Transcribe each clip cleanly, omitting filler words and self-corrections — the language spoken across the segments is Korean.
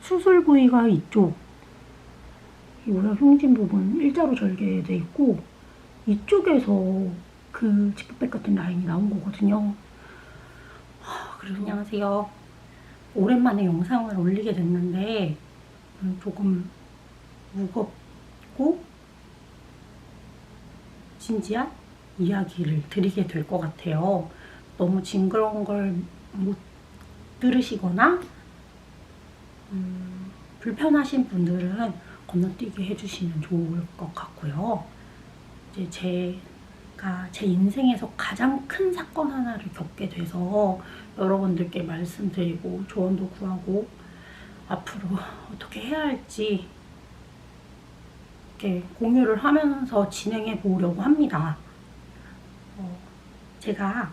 수술 부위가 이쪽, 이 우선 흉진 부분 일자로 절개돼 있고 이쪽에서 그 지퍼백 같은 라인이 나온 거거든요. 그래서 안녕하세요. 오랜만에 영상을 올리게 됐는데 조금 무겁고 진지한 이야기를 드리게 될 것 같아요. 너무 징그러운 걸 못 들으시거나 불편하신 분들은 건너뛰게 해주시면 좋을 것 같고요. 이제 제가 제 인생에서 가장 큰 사건 하나를 겪게 돼서 여러분들께 말씀드리고 조언도 구하고 앞으로 어떻게 해야 할지 이렇게 공유를 하면서 진행해 보려고 합니다. 제가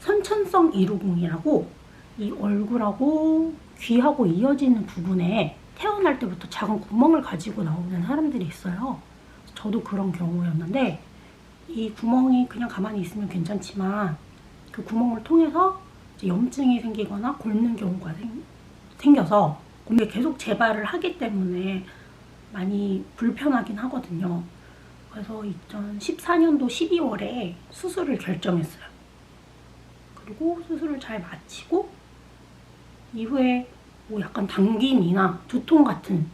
선천성 이루공이라고 이 얼굴하고 귀하고 이어지는 부분에 태어날 때부터 작은 구멍을 가지고 나오는 사람들이 있어요. 저도 그런 경우였는데 이 구멍이 그냥 가만히 있으면 괜찮지만 그 구멍을 통해서 염증이 생기거나 곪는 경우가 생겨서 근데 계속 재발을 하기 때문에 많이 불편하긴 하거든요. 그래서 2014년도 12월에 수술을 결정했어요. 그리고 수술을 잘 마치고 이후에 뭐 약간 당김이나 두통 같은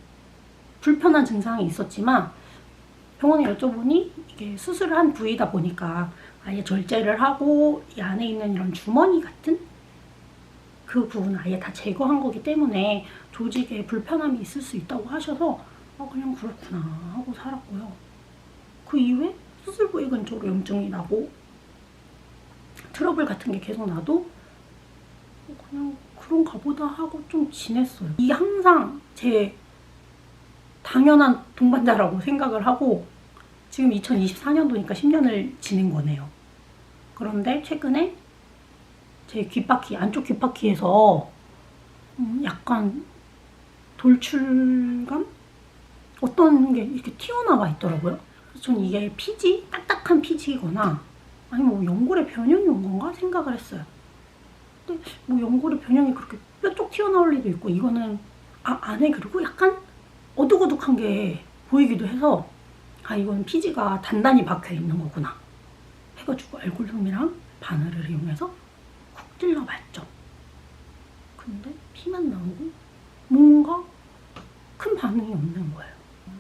불편한 증상이 있었지만 병원에 여쭤보니 이게 수술을 한 부위다 보니까 아예 절제를 하고 이 안에 있는 이런 주머니 같은 그 부분을 아예 다 제거한 거기 때문에 조직에 불편함이 있을 수 있다고 하셔서 그냥 그렇구나 하고 살았고요. 그 이후에 수술 부위 근처로 염증이 나고 트러블 같은 게 계속 나도 그냥 그런가 보다 하고 좀 지냈어요. 이게 항상 제 당연한 동반자라고 생각을 하고 지금 2024년도니까 10년을 지낸 거네요. 그런데 최근에 제 귓바퀴, 안쪽 귓바퀴에서 약간 돌출감? 어떤 게 이렇게 튀어나와 있더라고요. 그래서 전 이게 피지? 딱딱한 피지거나 아니면 뭐 연골의 변형이 온 건가 생각을 했어요. 근데 뭐 연골의 변형이 그렇게 뾰족 튀어나올 리도 있고 이거는 안에 그리고 약간 어둑어둑한 게 보이기도 해서 이건 피지가 단단히 박혀 있는 거구나 해가지고 알골솜이랑 바늘을 이용해서 쿡 찔러봤죠. 근데 피만 나오고 뭔가 큰 반응이 없는 거예요.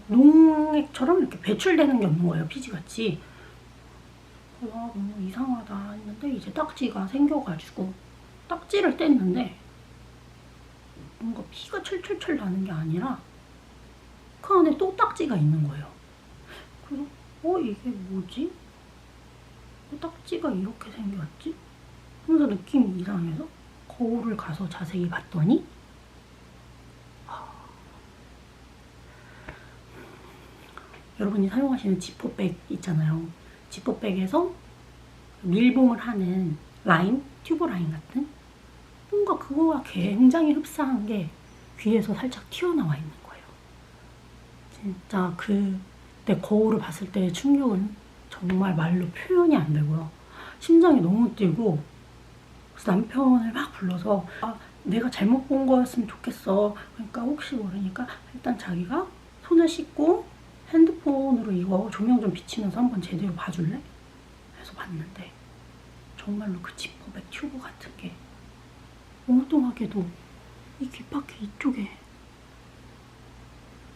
농액처럼 이렇게 배출되는 게 없는 거예요, 피지같이. 그래서 너무 이상하다 했는데 이제 딱지가 생겨가지고 딱지를 뗐는데 뭔가 피가 철철철 나는 게 아니라 그 안에 또 딱지가 있는 거예요. 그래서 이게 뭐지? 왜 딱지가 이렇게 생겼지? 하면서 느낌이 이상해서 거울을 가서 자세히 봤더니 여러분이 사용하시는 지퍼백 있잖아요. 지퍼백에서 밀봉을 하는 라인, 튜브 라인 같은 뭔가 그거와 굉장히 흡사한 게 귀에서 살짝 튀어나와 있는 거예요. 진짜 그때 거울을 봤을 때의 충격은 정말 말로 표현이 안 되고요. 심장이 너무 뛰고 그래서 남편을 막 불러서 내가 잘못 본 거였으면 좋겠어. 그러니까 혹시 모르니까 일단 자기가 손을 씻고 핸드폰으로 이거 조명 좀 비치면서 한번 제대로 봐줄래? 해서 봤는데 정말로 그 지퍼백 튜브 같은 게 엉뚱하게도 이 귓바퀴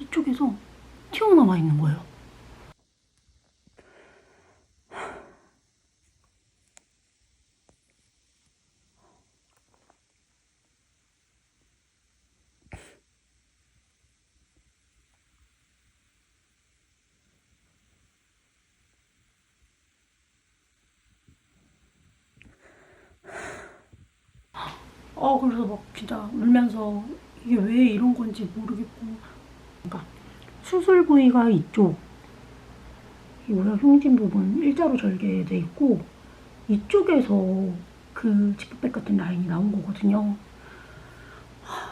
이쪽에서 튀어나와 있는 거예요. 그래서 막 진짜 울면서 이게 왜 이런 건지 모르겠고 그러니까 수술 부위가 이쪽 이 우선 흉진 부분 일자로 절개돼 있고 이쪽에서 그 지퍼백 같은 라인이 나온 거거든요.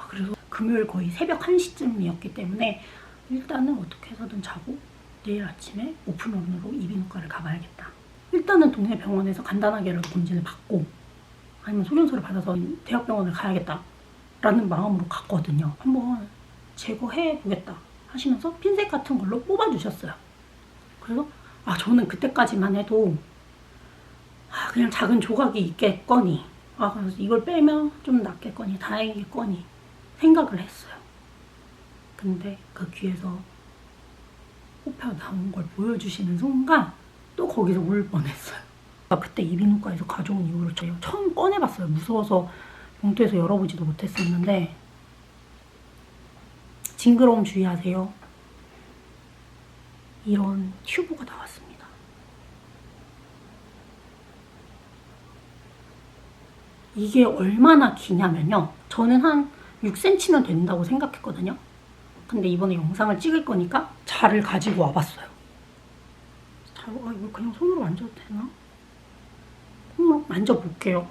그래서 금요일 거의 새벽 1시쯤이었기 때문에 일단은 어떻게 해서든 자고 내일 아침에 오픈런으로 이비인후과를 가봐야겠다. 일단은 동네 병원에서 간단하게라도 검진을 받고 아니면 소견서를 받아서 대학병원을 가야겠다 라는 마음으로 갔거든요. 한번 제거해 보겠다 하시면서 핀셋 같은 걸로 뽑아주셨어요. 그래서 저는 그때까지만 해도 그냥 작은 조각이 있겠거니, 그래서 이걸 빼면 좀 낫겠거니, 다행이겠거니 생각을 했어요. 근데 그 귀에서 뽑혀 나온 걸 보여주시는 순간 또 거기서 울 뻔했어요. 그때 이비인후과에서 가져온 이후로 제가 처음 꺼내봤어요. 무서워서 봉투에서 열어보지도 못했었는데, 징그러움 주의하세요. 이런 튜브가 나왔습니다. 이게 얼마나 기냐면요, 저는 한 6cm는 된다고 생각했거든요. 근데 이번에 영상을 찍을 거니까 자를 가지고 와봤어요. 이거 그냥 손으로 만져도 되나? 손으로 만져볼게요.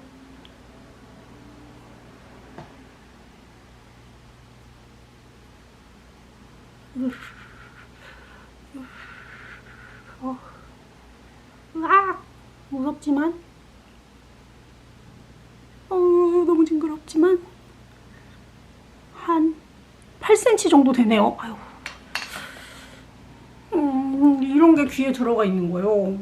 무섭지만, 너무 징그럽지만 한 8cm 정도 되네요. 이런 게 귀에 들어가 있는 거예요.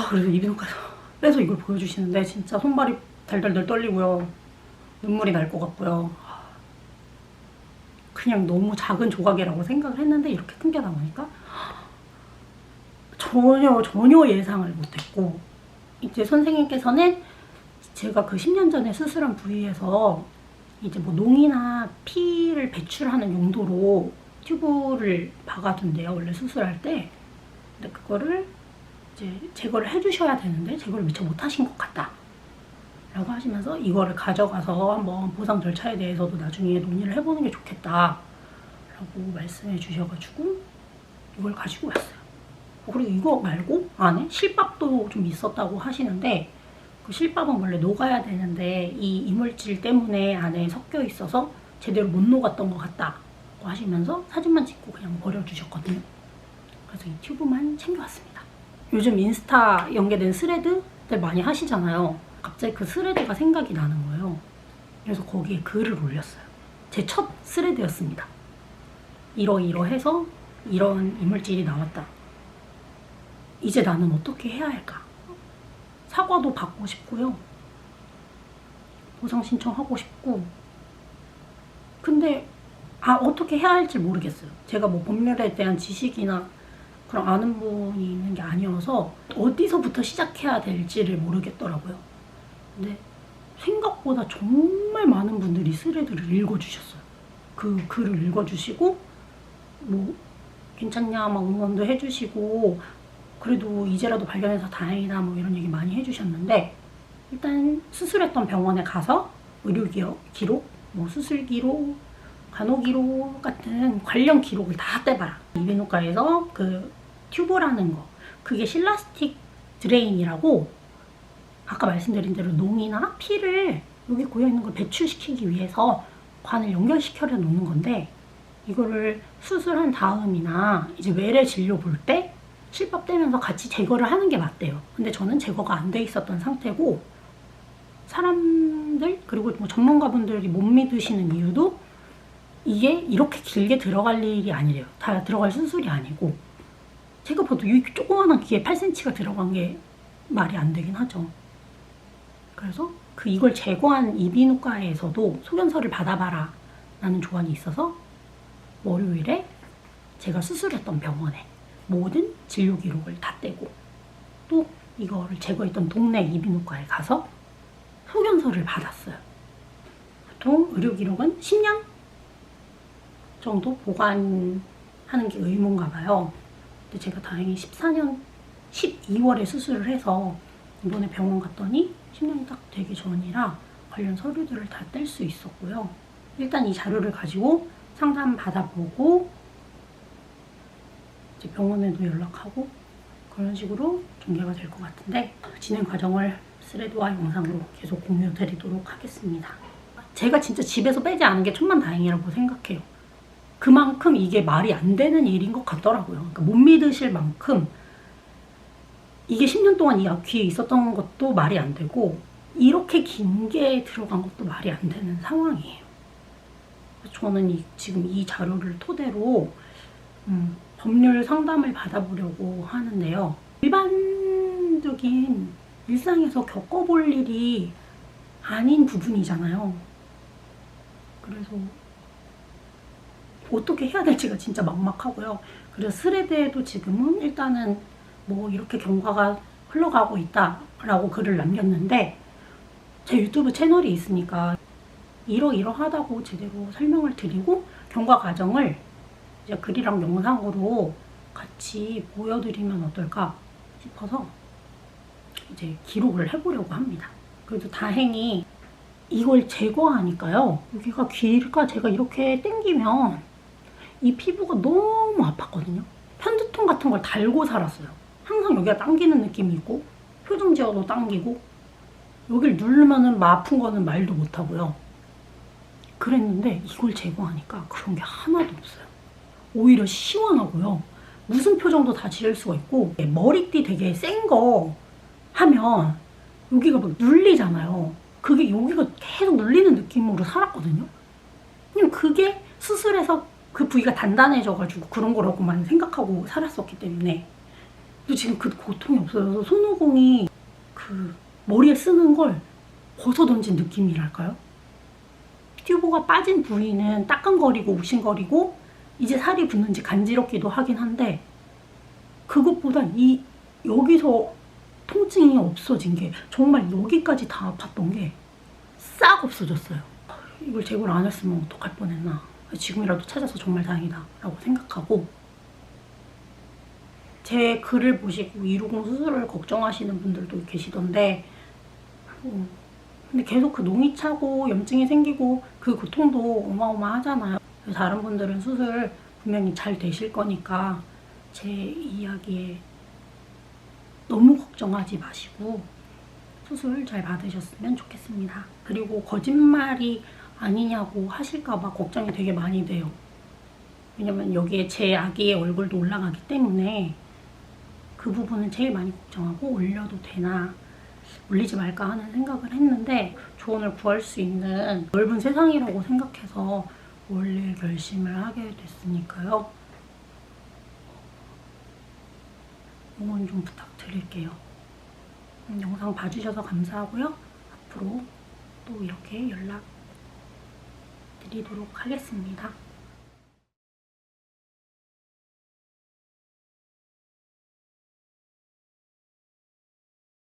그래서 이비인후과에서 빼서 이걸 보여주시는데 진짜 손발이 달달달 떨리고요. 눈물이 날 것 같고요. 그냥 너무 작은 조각이라고 생각을 했는데 이렇게 큰 게 나오니까 전혀 예상을 못했고, 이제 선생님께서는 제가 그 10년 전에 수술한 부위에서 이제 뭐 농이나 피를 배출하는 용도로 튜브를 박아둔대요, 원래 수술할 때. 근데 그거를 이제 제거를 해주셔야 되는데 제거를 미처 못하신 것 같다 라고 하시면서 이거를 가져가서 한번 보상 절차에 대해서도 나중에 논의를 해보는 게 좋겠다 라고 말씀해 주셔가지고 이걸 가지고 왔어요. 그리고 이거 말고 안에 실밥도 좀 있었다고 하시는데, 그 실밥은 원래 녹아야 되는데 이 이물질 때문에 안에 섞여 있어서 제대로 못 녹았던 것 같다고 하시면서 사진만 찍고 그냥 버려주셨거든요. 그래서 이 튜브만 챙겨왔습니다. 요즘 인스타 연계된 스레드들 많이 하시잖아요. 갑자기 그 스레드가 생각이 나는 거예요. 그래서 거기에 글을 올렸어요. 제 첫 스레드였습니다. 이러이러해서 이런 이물질이 나왔다. 이제 나는 어떻게 해야 할까? 사과도 받고 싶고요. 보상 신청하고 싶고. 근데 어떻게 해야 할지 모르겠어요. 제가 뭐 법률에 대한 지식이나 그런 아는 분이 있는 게 아니어서 어디서부터 시작해야 될지를 모르겠더라고요. 근데 생각보다 정말 많은 분들이 스레드를 읽어주셨어요. 그 글을 읽어주시고 뭐 괜찮냐 막 응원도 해주시고, 그래도 이제라도 발견해서 다행이다 뭐 이런 얘기 많이 해주셨는데, 일단 수술했던 병원에 가서 의료 기록, 뭐 수술 기록, 간호 기록 같은 관련 기록을 다 떼봐라. 이비인후과에서 그 튜브라는 거, 그게 실라스틱 드레인이라고, 아까 말씀드린 대로 농이나 피를 여기 고여있는 걸 배출시키기 위해서 관을 연결시켜 놓는 건데, 이거를 수술한 다음이나 이제 외래 진료 볼 때 실밥 떼면서 같이 제거를 하는 게 맞대요. 근데 저는 제거가 안 돼 있었던 상태고, 사람들 그리고 뭐 전문가분들이 못 믿으시는 이유도 이게 이렇게 길게 들어갈 일이 아니래요. 다 들어갈 수술이 아니고, 제가 봐도 이 조그만한 귀에 8cm가 들어간 게 말이 안 되긴 하죠. 그래서 이걸 제거한 이비인후과에서도 소견서를 받아봐라 라는 조언이 있어서 월요일에 제가 수술했던 병원에 모든 진료 기록을 다 떼고, 또 이거를 제거했던 동네 이비인후과에 가서 소견서를 받았어요. 보통 의료 기록은 10년 정도 보관하는 게 의무인가 봐요. 근데 제가 다행히 14년 12월에 수술을 해서 이번에 병원 갔더니 10년이 딱 되기 전이라 관련 서류들을 다 뗄 수 있었고요. 일단 이 자료를 가지고 상담 받아보고 이제 병원에도 연락하고 그런 식으로 전개가 될 것 같은데, 진행 과정을 스레드와 영상으로 계속 공유 드리도록 하겠습니다. 제가 진짜 집에서 빼지 않은 게 천만다행이라고 생각해요. 그만큼 이게 말이 안 되는 일인 것 같더라고요. 그러니까 못 믿으실 만큼 이게 10년 동안 이 귀에 있었던 것도 말이 안 되고, 이렇게 긴 게 들어간 것도 말이 안 되는 상황이에요. 저는 지금 이 자료를 토대로 법률 상담을 받아보려고 하는데요. 일반적인 일상에서 겪어볼 일이 아닌 부분이잖아요. 그래서 어떻게 해야 될지가 진짜 막막하고요. 그래서 스레드에도 지금은 일단은 뭐 이렇게 경과가 흘러가고 있다라고 글을 남겼는데, 제 유튜브 채널이 있으니까 이러이러하다고 제대로 설명을 드리고 경과 과정을 이제 글이랑 영상으로 같이 보여드리면 어떨까 싶어서 이제 기록을 해보려고 합니다. 그래도 다행히 이걸 제거하니까요. 여기가 귀가 제가 이렇게 당기면 이 피부가 너무 아팠거든요. 편두통 같은 걸 달고 살았어요. 항상 여기가 당기는 느낌이 있고 표정 지어도 당기고 여기를 누르면은 막 아픈 거는 말도 못하고요. 그랬는데 이걸 제거하니까 그런 게 하나도 없어요. 오히려 시원하고요. 무슨 표정도 다 지을 수가 있고, 머리띠 되게 센 거 하면 여기가 막 눌리잖아요. 그게 여기가 계속 눌리는 느낌으로 살았거든요. 그냥 그게 수술해서 그 부위가 단단해져가지고 그런 거라고만 생각하고 살았었기 때문에. 또 지금 그 고통이 없어서 손오공이 그 머리에 쓰는 걸 벗어던진 느낌이랄까요? 튜브가 빠진 부위는 따끔거리고 욱신거리고 이제 살이 붙는지 간지럽기도 하긴 한데, 그것보다 여기서 통증이 없어진 게, 정말 여기까지 다 아팠던 게 싹 없어졌어요. 이걸 제거를 안 했으면 어떡할 뻔했나. 지금이라도 찾아서 정말 다행이다 라고 생각하고, 제 글을 보시고 220 수술을 걱정하시는 분들도 계시던데, 근데 계속 그 농이 차고 염증이 생기고 그 고통도 어마어마하잖아요. 다른 분들은 수술 분명히 잘 되실 거니까 제 이야기에 너무 걱정하지 마시고 수술 잘 받으셨으면 좋겠습니다. 그리고 거짓말이 아니냐고 하실까봐 걱정이 되게 많이 돼요. 왜냐면 여기에 제 아기의 얼굴도 올라가기 때문에 그 부분은 제일 많이 걱정하고, 올려도 되나 올리지 말까 하는 생각을 했는데, 조언을 구할 수 있는 넓은 세상이라고 생각해서 올릴 결심을 하게 됐으니까요. 응원 좀 부탁드릴게요. 영상 봐주셔서 감사하고요. 앞으로 또 이렇게 연락 드리도록 하겠습니다.